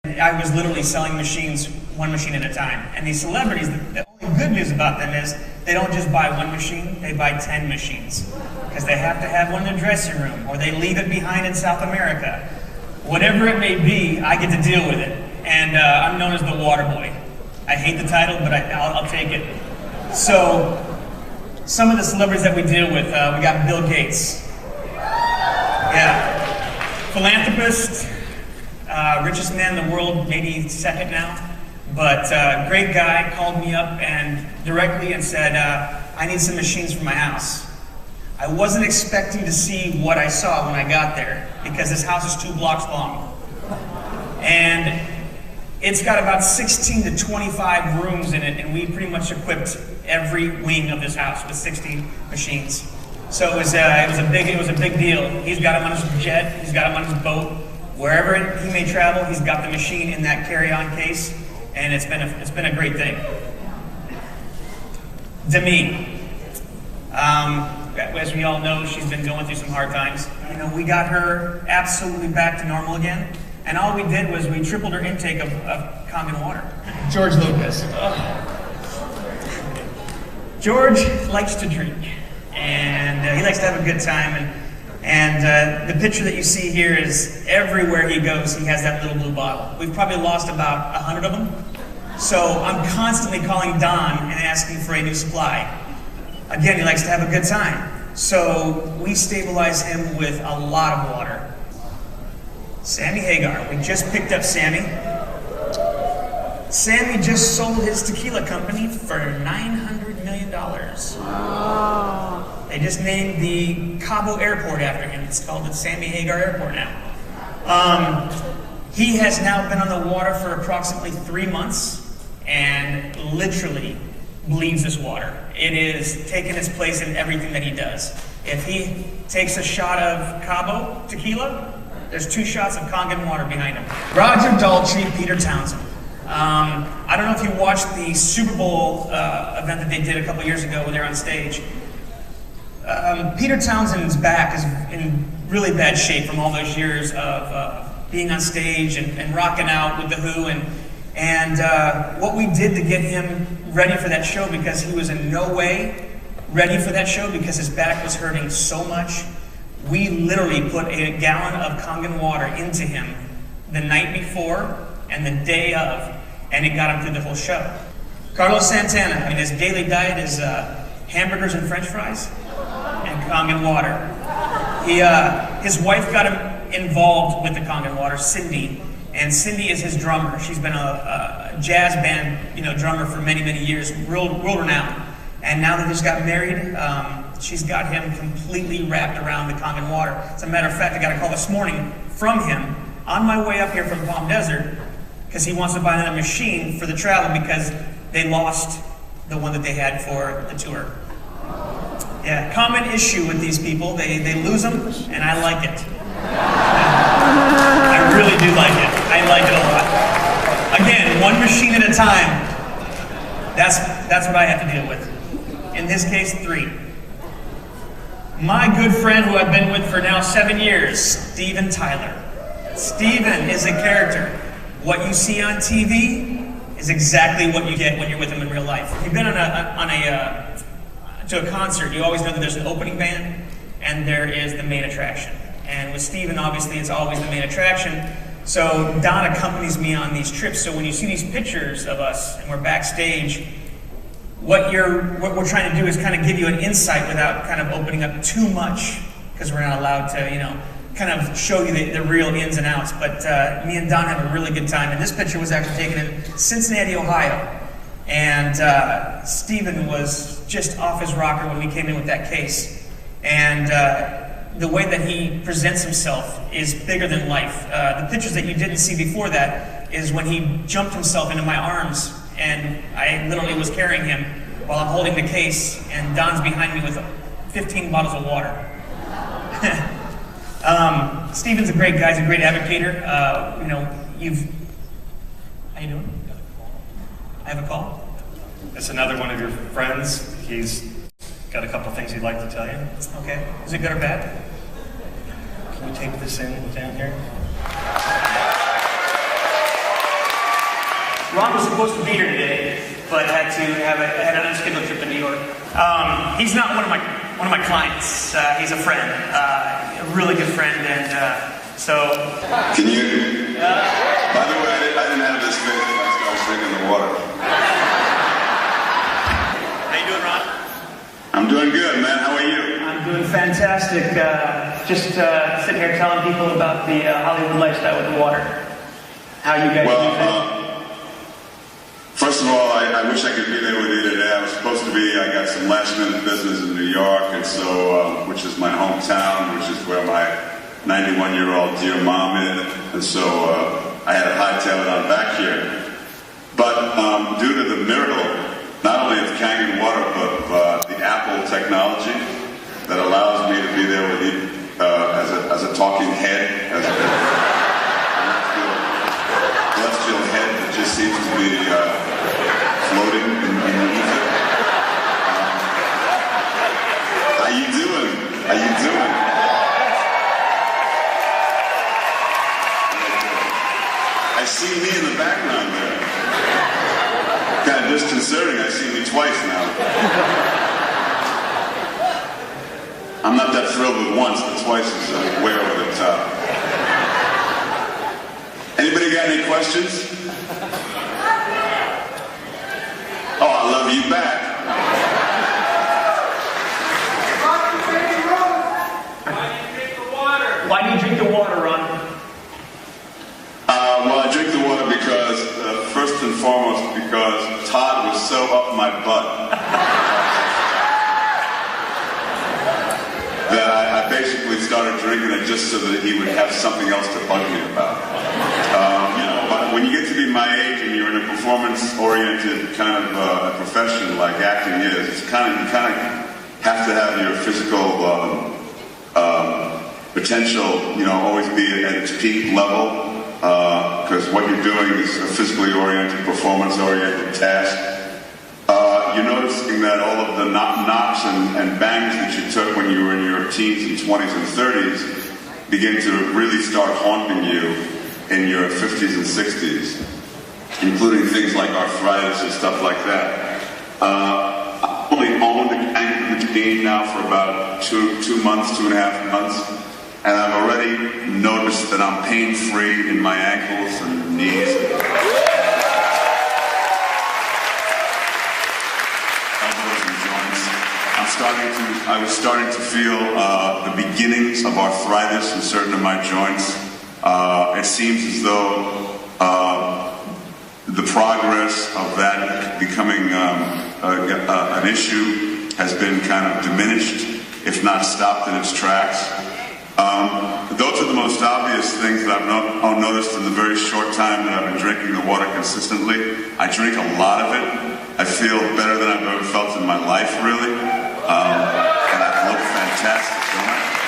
I was literally selling machines, one machine at a time. And these celebrities, the only good news about them is they don't just buy one machine, they buy 10 machines. Because they have to have one in their dressing room, or they leave it behind in South America. Whatever it may be, I get to deal with it. And I'm known as the water boy. I hate the title, but I'll take it. So, some of the celebrities that we deal with, we got Bill Gates. Yeah. Philanthropist, richest man in the world, maybe second now. But great guy, called me up and directly and said, I need some machines for my house. I wasn't expecting to see what I saw when I got there, because this house is 2 blocks long. And it's got about 16 to 25 rooms in it, and we pretty much equipped every wing of this house with 60 machines. So it was a big deal. He's got them on his jet, he's got them on his boat. Wherever he may travel, he's got the machine in that carry-on case, and it's been a great thing. Demi. As we all know, she's been going through some hard times. You know, we got her absolutely back to normal again, and all we did was we tripled her intake of Kangen water. George Lucas. George likes to drink, and he likes to have a good time, and the picture that you see here is everywhere he goes, he has that little blue bottle. We've probably lost about 100 of them, so I'm constantly calling Don and asking for a new supply. Again, he likes to have a good time. So we stabilize him with a lot of water. Sammy Hagar. We just picked up Sammy. Sammy just sold his tequila company for $900 million. They just named the Cabo Airport after him. It's called the Sammy Hagar Airport now. He has now been on the water for approximately 3 months and literally bleeds this water. It is taking its place in everything that he does. If he takes a shot of Cabo tequila, there's 2 shots of Kangen water behind him. Roger Daltrey, Peter Townsend. I don't know if you watched the Super Bowl event that they did a couple years ago when they were on stage. Peter Townsend's back is in really bad shape from all those years of being on stage and rocking out with The Who. And what we did to get him ready for that show, because he was in no way ready for that show because his back was hurting so much, we literally put a gallon of Kangen water into him the night before and the day of, and it got him through the whole show. Carlos Santana, I mean, his daily diet is hamburgers and french fries and Kangen water. His wife got him involved with the Kangen water, Cindy. And Cindy is his drummer. She's been a jazz band, drummer for many, many years, world renowned. And now that they just got married, she's got him completely wrapped around the Kangen water. As a matter of fact, I got a call this morning from him on my way up here from Palm Desert, because he wants to buy another machine for the travel because they lost the one that they had for the tour. Yeah, common issue with these people, they lose them, and I like it. I really do like it. I like it a lot. Again, one machine at a time. That's what I have to deal with. In this case, 3. My good friend who I've been with for now 7 years, Steven Tyler. Steven is a character. What you see on TV is exactly what you get when you're with him in real life. If you've been to a concert, you always know that there's an opening band and there is the main attraction. And with Steven, obviously, it's always the main attraction. So Don accompanies me on these trips. So when you see these pictures of us and we're backstage, what we're trying to do is kind of give you an insight without kind of opening up too much, because we're not allowed to, kind of show you the real ins and outs. But me and Don have a really good time. And this picture was actually taken in Cincinnati, Ohio. And Steven was just off his rocker when we came in with that case. And the way that he presents himself is bigger than life. The pictures that you didn't see before that is when he jumped himself into my arms, and I literally was carrying him while I'm holding the case, and Don's behind me with 15 bottles of water. Steven's a great guy, he's a great advocator. How you doing? I have a call. It's another one of your friends. He's got a couple things he'd like to tell you. Okay. Is it good or bad? Can we tape this in down here? Ron was supposed to be here today, but had an unscheduled trip to New York. He's not one of my clients. He's a friend, a really good friend, and so. Can you? By the way, I didn't have this face when I started drinking the water. How you doing, Ron? I'm doing good, man. How are you? I'm doing fantastic. Just sitting here telling people about the Hollywood lifestyle with the water. How you guys do first of all, I wish I could be there with you today. I was supposed to be. I got some last-minute business in New York, and so, which is my hometown, which is where my 91-year-old dear mom is, and so I had to hightail it on back here. But due to the miracle, not only of Kangen water, but the Apple technology that allows me to be there with you as a talking head, as a celestial head that just seems to be floating in the ether. How you doing? How you doing? I see me in the background there. Kind of disconcerting. I see me twice now. I'm not that thrilled with once, but twice is way over the top. Anybody got any questions? Oh, I love you back. Why do you drink the water, Ron? Well, I drink the water because, first and foremost, because Todd was so up my butt that I basically started drinking it just so that he would have something else to bug me about. But when you get to be my age and you're in a performance-oriented kind of profession like acting is, you kind of have to have your physical potential, always be at its peak level. Because what you're doing is a physically oriented, performance-oriented task. You're noticing that all of the knocks and bangs that you took when you were in your teens and 20s and 30s begin to really start haunting you in your 50s and 60s, including things like arthritis and stuff like that. I've only owned a Kangen machine now for about 2 months, 2.5 months. And I've already noticed that I'm pain-free in my ankles and knees. Elbows and joints. I was starting to feel the beginnings of arthritis in certain of my joints. It seems as though the progress of that becoming an issue has been kind of diminished, if not stopped in its tracks. Those are the most obvious things that I've noticed in the very short time that I've been drinking the water consistently. I drink a lot of it. I feel better than I've ever felt in my life, really. And I look fantastic, don't I?